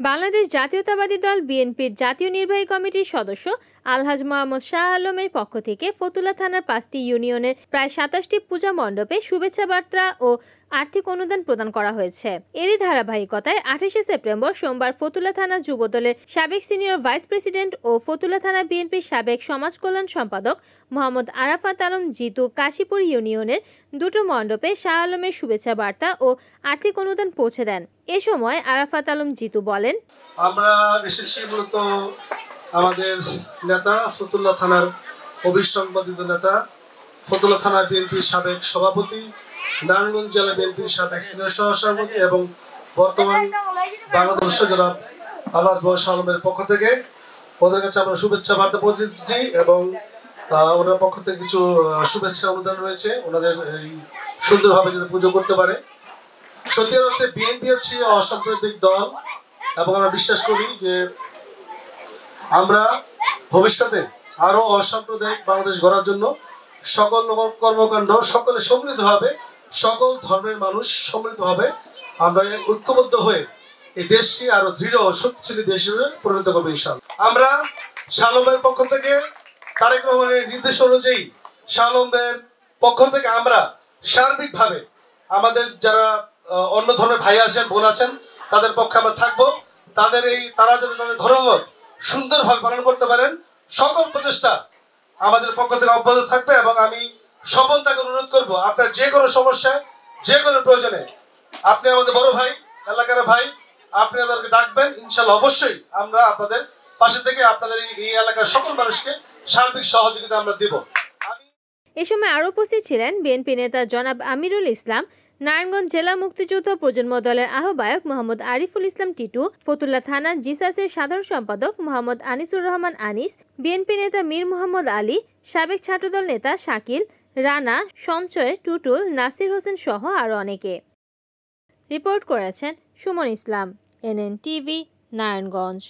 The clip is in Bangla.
বাংলাদেশ জাতীয়তাবাদী দল বিএনপির জাতীয় নির্বাহী কমিটির সদস্য আলহাজ মোহাম্মদ শাহ আলমের পক্ষ থেকে ফতুল্লা থানার 5টি ইউনিয়নের প্রায় 27টি পূজা মণ্ডপে শুভেচ্ছা বার্তা ও আর্থিক অনুদান প্রদান করা হয়েছে। এরই ধারাবাহিকতায় 28শে সেপ্টেম্বর সোমবার ফতুল্লা থানা যুবদলের সাবেক সিনিয়র ভাইস প্রেসিডেন্ট ও ফতুল্লা থানা বিএনপির সাবেক সমাজ কল্যাণ সম্পাদক মোহাম্মদ আরাফাত আলম জিতু কাশীপুর ইউনিয়নের দুটো মণ্ডপে শাহ আলমের শুভেচ্ছা বার্তা ও আর্থিক অনুদান পৌঁছে দেন। এ সময় আরাফাত আলম জিতু বলেন, আমরা এসেছি মূলত আমাদের নেতা ফতুল্লা থানার অবিসংবাদিত নেতা, ফতুল্লা থানা বিএনপির সাবেক সভাপতি, নারায়ণগঞ্জ জেলা বিএনপির সাবেক সিনিয়র সহসভাপতি এবং বর্তমান বাংলাদেশ জনাব আলহাজ মোহাম্মদ শাহ আলমের পক্ষ থেকে ওদের কাছে আমরা শুভেচ্ছা বার্তা পৌঁছে দিচ্ছি এবং ওনার পক্ষ থেকে কিছু শুভেচ্ছা অনুদান রয়েছে ওনাদের এই সুন্দরভাবে যাতে পুজো করতে পারে। সত্যি অর্থে বিএনপি হচ্ছে অসাম্প্রদায়িক দল এবং আমরা বিশ্বাস করি যে আমরা ভবিষ্যতে আরো অসাম্প্রদায়িক বাংলাদেশ গড়ার জন্য সকল কর্মকাণ্ড সকলে সম্মিলিতভাবে সকল ধর্মের মানুষ সম্মিলিতভাবে আমরা ঐক্যবদ্ধ হয়ে এই দেশকে আরো দৃঢ় ও শক্তিশালী দেশ হিসেবে পরিণত করবো ইনশাআল্লাহ। আমরা শাহ আলমের পক্ষ থেকে তারেক রহমানের নির্দেশ অনুযায়ী শাহ আলমের পক্ষ থেকে আমরা সার্বিকভাবে আমাদের যারা অন্য ধর্মের ভাই আছেন বোন আছেন তাদের পক্ষে আমরা থাকবো। তারা যাতে তাদের ধর্মমত সুন্দরভাবে পালন করতে পারেন সকল প্রচেষ্টা আমাদের পক্ষ থেকে অব্যাহত থাকবে এবং আমি স্বপন তাকে অনুরোধ করবো আপনার যে কোনো সমস্যায় যে কোনো প্রয়োজনে আপনি আমাদের বড় ভাই এলাকার ভাই আপনি আমাদেরকে ডাকবেন, ইনশাল্লাহ অবশ্যই আমরা আপনাদের পাশে থেকে আপনাদের এই এলাকার সকল মানুষকে সার্বিক সহযোগিতা আমরা দেব। এ সময় আরো উপস্থিত ছিলেন বিএনপি নেতা জনাব আমিরুল ইসলাম, নারায়ণগঞ্জ জেলা মুক্তিযুদ্ধ প্রজন্ম দলের আহ্বায়ক মোহাম্মদ আরিফুল ইসলাম টিটু, ফতুল্লা থানার জিসাসের সাধারণ সম্পাদক মোহাম্মদ আনিসুর রহমান আনিস, বিএনপি নেতা মীর মোহাম্মদ আলী, সাবেক ছাত্রদল নেতা শাকিল, রানা, সঞ্চয়, টুটুল, নাসির হোসেন সহ আরো অনেকে। রিপোর্ট করেছেন সুমন ইসলাম, NN টিভি, নারায়ণগঞ্জ।